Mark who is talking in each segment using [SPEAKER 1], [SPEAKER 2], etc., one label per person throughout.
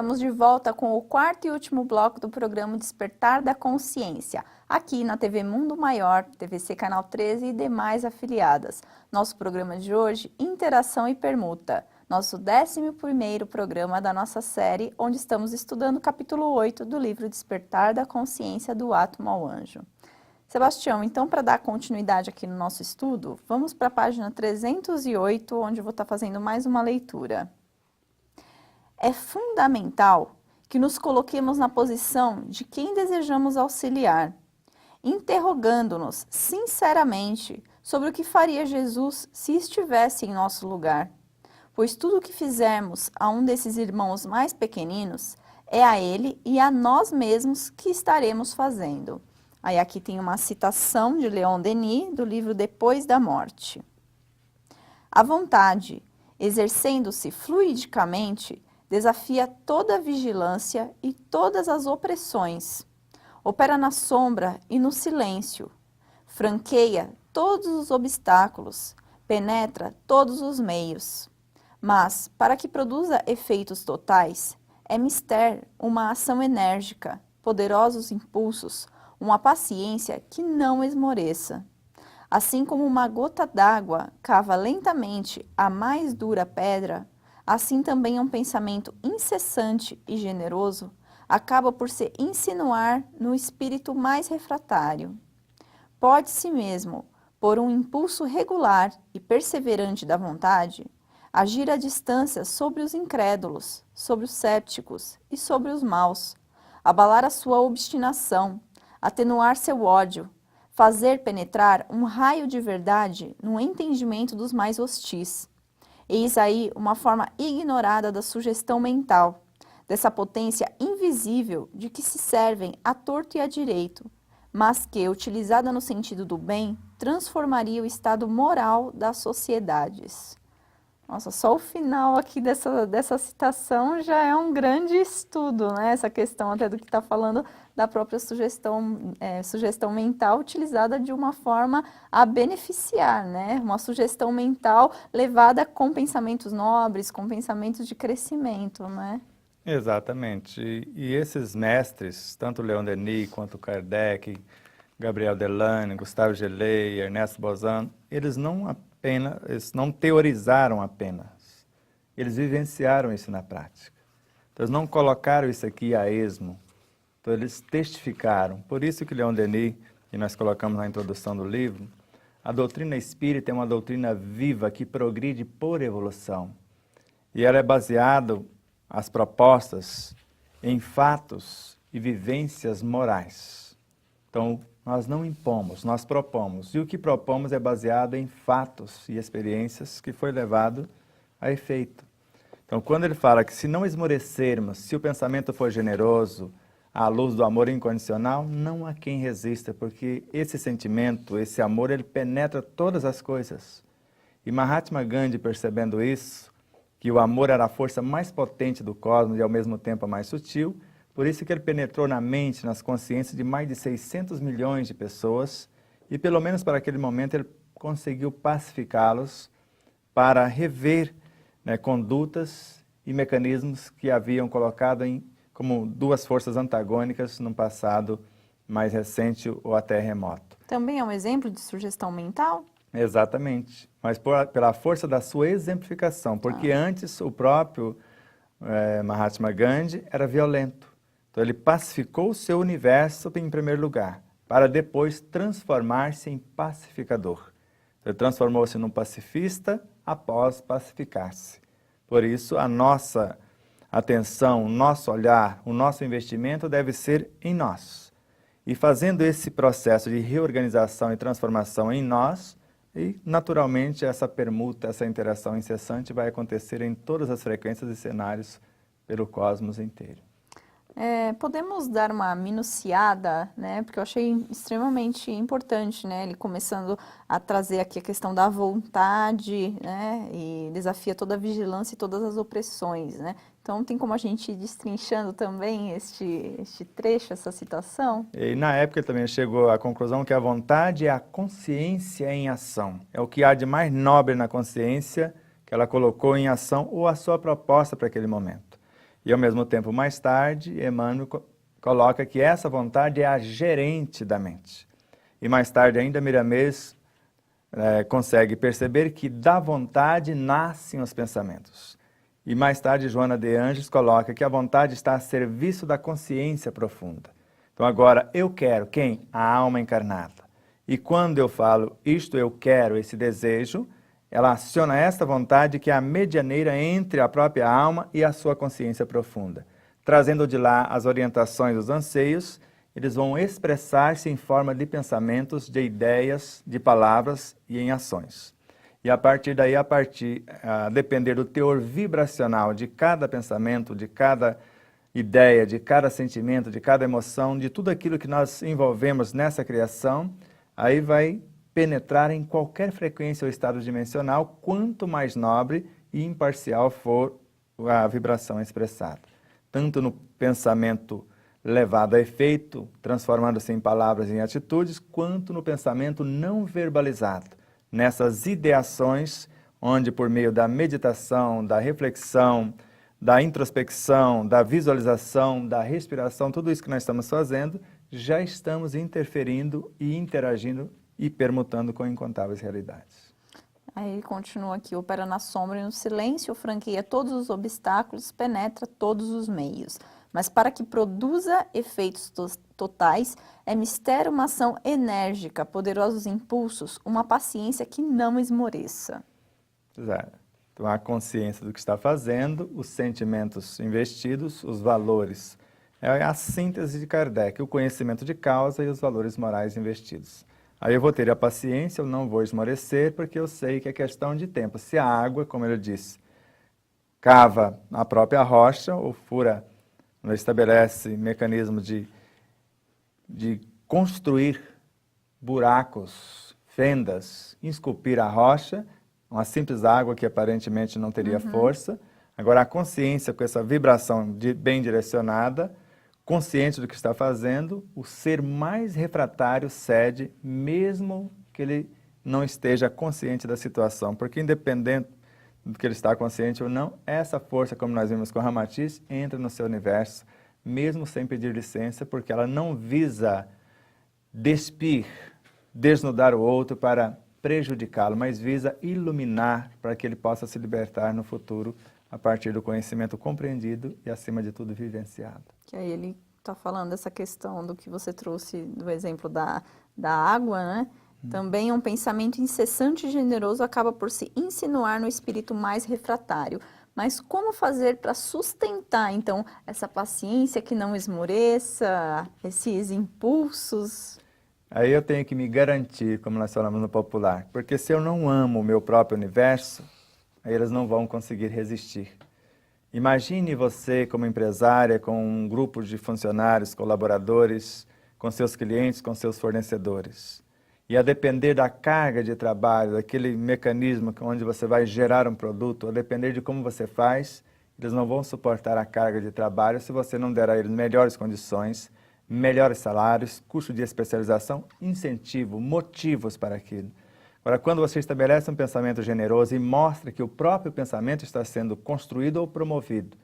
[SPEAKER 1] estamos de volta com o quarto e último bloco do programa Despertar da Consciência, aqui na TV Mundo Maior, TVC Canal 13 e demais afiliadas. Nosso programa de hoje, Interação e Permuta, nosso 11º programa da nossa série, onde estamos estudando o capítulo 8 do livro Despertar da Consciência do Átomo ao Anjo. Sebastião, então, para dar continuidade aqui no nosso estudo, vamos para a página 308, onde eu vou estar fazendo mais uma leitura. É fundamental que nos coloquemos na posição de quem desejamos auxiliar, interrogando-nos sinceramente sobre o que faria Jesus se estivesse em nosso lugar, pois tudo o que fizermos a um desses irmãos mais pequeninos é a ele e a nós mesmos que estaremos fazendo. Aí aqui tem uma citação de Leon Denis, do livro Depois da Morte. A vontade, exercendo-se fluidicamente, desafia toda a vigilância e todas as opressões. Opera na sombra e no silêncio. Franqueia todos os obstáculos, penetra todos os meios. Mas, para que produza efeitos totais, é mister uma ação enérgica, poderosos impulsos, uma paciência que não esmoreça. Assim como uma gota d'água cava lentamente a mais dura pedra, assim também um pensamento incessante e generoso acaba por se insinuar no espírito mais refratário. Pode-se mesmo, por um impulso regular e perseverante da vontade, agir à distância sobre os incrédulos, sobre os sépticos e sobre os maus, abalar a sua obstinação, atenuar seu ódio, fazer penetrar um raio de verdade no entendimento dos mais hostis. Eis aí uma forma ignorada da sugestão mental, dessa potência invisível de que se servem a torto e a direito, mas que, utilizada no sentido do bem, transformaria o estado moral das sociedades. Nossa, só o final aqui dessa citação já é um grande estudo, né? Essa questão até do que está falando da própria sugestão mental utilizada de uma forma a beneficiar, né? Uma sugestão mental levada com pensamentos nobres, com pensamentos de crescimento, né?
[SPEAKER 2] Exatamente. E esses mestres, tanto Leon Denis quanto Kardec, Gabriel Delane, Gustave Gelée, Ernesto Bozano, eles não teorizaram apenas, eles vivenciaram isso na prática. Então, eles não colocaram isso aqui a esmo, então eles testificaram. Por isso que Leon Denis, que nós colocamos na introdução do livro, a doutrina espírita é uma doutrina viva que progride por evolução. E ela é baseada, as propostas, em fatos e vivências morais. Então, nós não impomos, nós propomos. E o que propomos é baseado em fatos e experiências que foi levado a efeito. Então, quando ele fala que se não esmorecermos, se o pensamento for generoso, à luz do amor incondicional, não há quem resista, porque esse sentimento, esse amor, ele penetra todas as coisas. E Mahatma Gandhi, percebendo isso, que o amor era a força mais potente do cosmos e ao mesmo tempo a mais sutil, por isso que ele penetrou na mente, nas consciências de mais de 600 milhões de pessoas e pelo menos para aquele momento ele conseguiu pacificá-los para rever, né, condutas e mecanismos que haviam colocado como duas forças antagônicas num passado mais recente ou até remoto.
[SPEAKER 1] Também é um exemplo de sugestão mental?
[SPEAKER 2] Exatamente, mas pela força da sua exemplificação, porque antes o próprio Mahatma Gandhi era violento. Então ele pacificou o seu universo em primeiro lugar, para depois transformar-se em pacificador. Então, ele transformou-se num pacifista após pacificar-se. Por isso, a nossa atenção, o nosso olhar, o nosso investimento deve ser em nós. E fazendo esse processo de reorganização e transformação em nós, e naturalmente essa permuta, essa interação incessante vai acontecer em todas as frequências e cenários pelo cosmos inteiro.
[SPEAKER 1] Podemos dar uma minuciada, né? Porque eu achei extremamente importante, né? Ele começando a trazer aqui a questão da vontade, né? E desafia toda a vigilância e todas as opressões, né? Então, tem como a gente ir destrinchando também este trecho, essa citação?
[SPEAKER 2] E na época ele também chegou à conclusão que a vontade é a consciência em ação. É o que há de mais nobre na consciência que ela colocou em ação ou a sua proposta para aquele momento. E ao mesmo tempo, mais tarde, Emmanuel coloca que essa vontade é a gerente da mente. E mais tarde ainda, Miramês consegue perceber que da vontade nascem os pensamentos. E mais tarde, Joana de Anjos coloca que a vontade está a serviço da consciência profunda. Então agora, eu quero quem? A alma encarnada. E quando eu falo isto eu quero, esse desejo, ela aciona esta vontade que é a medianeira entre a própria alma e a sua consciência profunda. Trazendo de lá as orientações, os anseios, eles vão expressar-se em forma de pensamentos, de ideias, de palavras e em ações. E a partir daí, a depender do teor vibracional de cada pensamento, de cada ideia, de cada sentimento, de cada emoção, de tudo aquilo que nós envolvemos nessa criação, aí vai penetrar em qualquer frequência ou estado dimensional, quanto mais nobre e imparcial for a vibração expressada. Tanto no pensamento levado a efeito, transformando-se em palavras e em atitudes, quanto no pensamento não verbalizado, nessas ideações, onde por meio da meditação, da reflexão, da introspecção, da visualização, da respiração, tudo isso que nós estamos fazendo, já estamos interferindo e interagindo e permutando com incontáveis realidades.
[SPEAKER 1] Aí ele continua aqui, opera na sombra e no silêncio, franqueia todos os obstáculos, penetra todos os meios. Mas para que produza efeitos totais, é mistério uma ação enérgica, poderosos impulsos, uma paciência que não esmoreça.
[SPEAKER 2] Exato. Então, a consciência do que está fazendo, os sentimentos investidos, os valores. É a síntese de Kardec, o conhecimento de causa e os valores morais investidos. Aí eu vou ter a paciência, eu não vou esmorecer, porque eu sei que é questão de tempo. Se a água, como ele disse, cava a própria rocha ou fura, estabelece mecanismo de construir buracos, fendas, esculpir a rocha, uma simples água que aparentemente não teria força. Agora a consciência com essa vibração bem direcionada, consciente do que está fazendo, o ser mais refratário cede, mesmo que ele não esteja consciente da situação, porque independente do que ele está consciente ou não, essa força, como nós vimos com Ramatiz, entra no seu universo, mesmo sem pedir licença, porque ela não visa despir, desnudar o outro para prejudicá-lo, mas visa iluminar para que ele possa se libertar no futuro a partir do conhecimento compreendido e, acima de tudo, vivenciado.
[SPEAKER 1] Que aí ele está falando dessa questão do que você trouxe, do exemplo da água, né? Também um pensamento incessante e generoso acaba por se insinuar no espírito mais refratário. Mas como fazer para sustentar, então, essa paciência que não esmoreça, esses impulsos?
[SPEAKER 2] Aí eu tenho que me garantir, como nós falamos no popular, porque se eu não amo o meu próprio universo, aí eles não vão conseguir resistir. Imagine você como empresária, com um grupo de funcionários, colaboradores, com seus clientes, com seus fornecedores. E a depender da carga de trabalho, daquele mecanismo onde você vai gerar um produto, a depender de como você faz, eles não vão suportar a carga de trabalho se você não der a eles melhores condições, melhores salários, custo de especialização, incentivo, motivos para aquilo. Agora, quando você estabelece um pensamento generoso e mostra que o próprio pensamento está sendo construído ou promovido,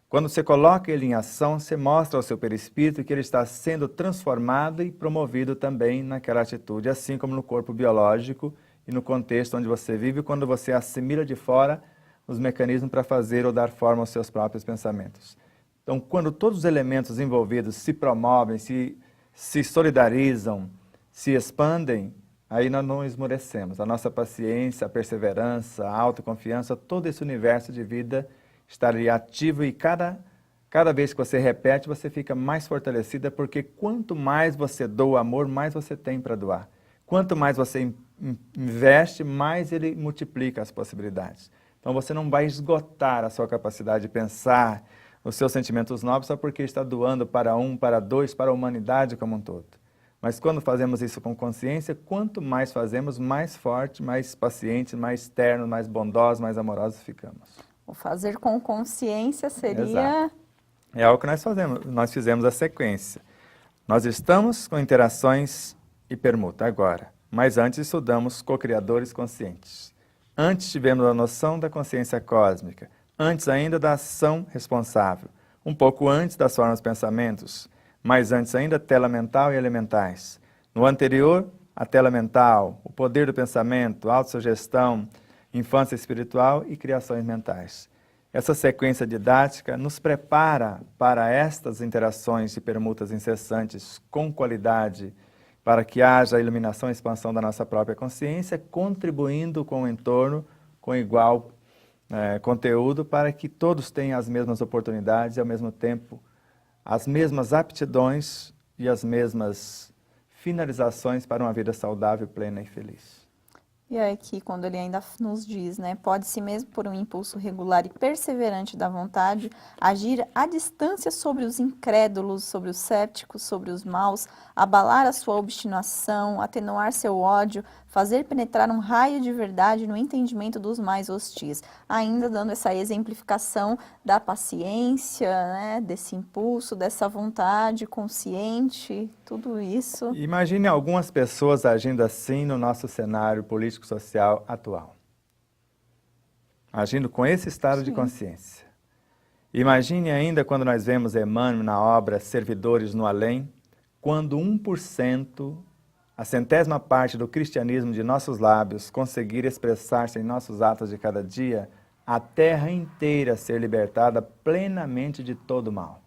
[SPEAKER 2] quando você coloca ele em ação, você mostra ao seu perispírito que ele está sendo transformado e promovido também naquela atitude, assim como no corpo biológico e no contexto onde você vive, quando você assimila de fora os mecanismos para fazer ou dar forma aos seus próprios pensamentos. Então, quando todos os elementos envolvidos se promovem, se solidarizam, se expandem, aí nós não esmorecemos. A nossa paciência, a perseverança, a autoconfiança, todo esse universo de vida estaria ativo e cada vez que você repete, você fica mais fortalecida, porque quanto mais você doa amor, mais você tem para doar. Quanto mais você investe, mais ele multiplica as possibilidades. Então você não vai esgotar a sua capacidade de pensar, os seus sentimentos nobres, só porque está doando para um, para dois, para a humanidade como um todo. Mas quando fazemos isso com consciência, quanto mais fazemos, mais forte, mais paciente, mais terno, mais bondosos, mais amorosos ficamos.
[SPEAKER 1] O fazer com consciência seria...
[SPEAKER 2] Exato. É algo que nós fizemos a sequência. Nós estamos com interações e permuta agora, mas antes estudamos co-criadores conscientes. Antes tivemos a noção da consciência cósmica, antes ainda da ação responsável, um pouco antes das formas de pensamentos, mais antes ainda tela mental e elementais. No anterior, a tela mental, o poder do pensamento, autossugestão, infância espiritual e criações mentais. Essa sequência didática nos prepara para estas interações e permutas incessantes com qualidade, para que haja a iluminação e expansão da nossa própria consciência, contribuindo com o entorno com igual conteúdo, para que todos tenham as mesmas oportunidades e, ao mesmo tempo, as mesmas aptidões e as mesmas finalizações para uma vida saudável, plena e feliz.
[SPEAKER 1] E aí aqui, quando ele ainda nos diz, né, pode-se mesmo por um impulso regular e perseverante da vontade, agir à distância sobre os incrédulos, sobre os céticos, sobre os maus, abalar a sua obstinação, atenuar seu ódio, fazer penetrar um raio de verdade no entendimento dos mais hostis. Ainda dando essa exemplificação da paciência, né, desse impulso, dessa vontade consciente, tudo isso.
[SPEAKER 2] Imagine algumas pessoas agindo assim no nosso cenário político-social atual. Agindo com esse estado de consciência. Imagine ainda quando nós vemos Emmanuel na obra Servidores no Além, quando 1%, a centésima parte do cristianismo de nossos lábios conseguir expressar-se em nossos atos de cada dia, a terra inteira ser libertada plenamente de todo o mal.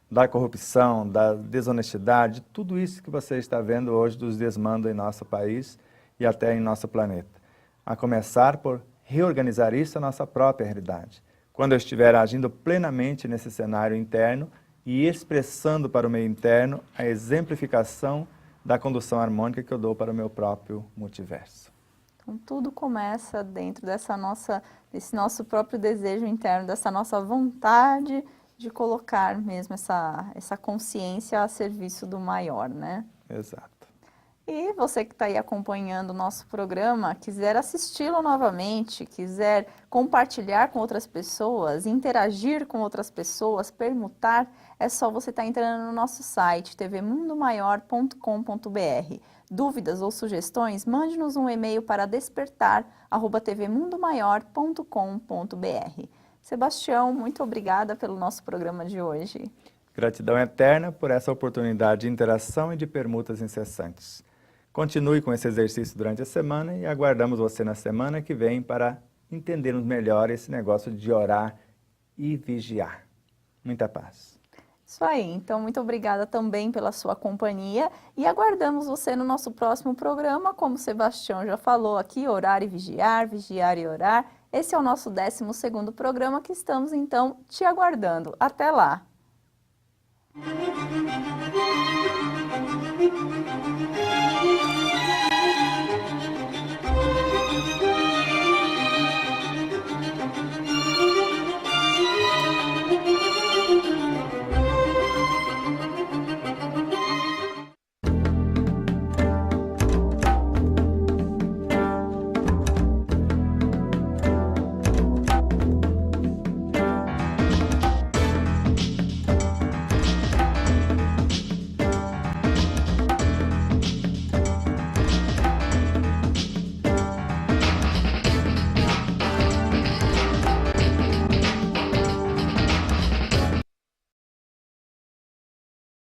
[SPEAKER 2] Da corrupção, da desonestidade, tudo isso que você está vendo hoje dos desmandos em nosso país e até em nosso planeta. A começar por reorganizar isso na nossa própria realidade. Quando eu estiver agindo plenamente nesse cenário interno e expressando para o meio interno a exemplificação da condução harmônica que eu dou para o meu próprio multiverso.
[SPEAKER 1] Então, tudo começa dentro desse nosso próprio desejo interno, dessa nossa vontade de colocar mesmo essa consciência a serviço do maior, né?
[SPEAKER 2] Exato.
[SPEAKER 1] E você que está aí acompanhando o nosso programa, quiser assisti-lo novamente, quiser compartilhar com outras pessoas, interagir com outras pessoas, permutar, é só você estar entrando no nosso site, tvmundomaior.com.br. Dúvidas ou sugestões, mande-nos um e-mail para despertar@tvmundomaior.com.br. Sebastião, muito obrigada pelo nosso programa de hoje.
[SPEAKER 2] Gratidão eterna por essa oportunidade de interação e de permutas incessantes. Continue com esse exercício durante a semana e aguardamos você na semana que vem para entendermos melhor esse negócio de orar e vigiar. Muita paz.
[SPEAKER 1] Isso aí, então muito obrigada também pela sua companhia e aguardamos você no nosso próximo programa, como o Sebastião já falou aqui, orar e vigiar, vigiar e orar. Esse é o nosso 12º programa que estamos então te aguardando. Até lá!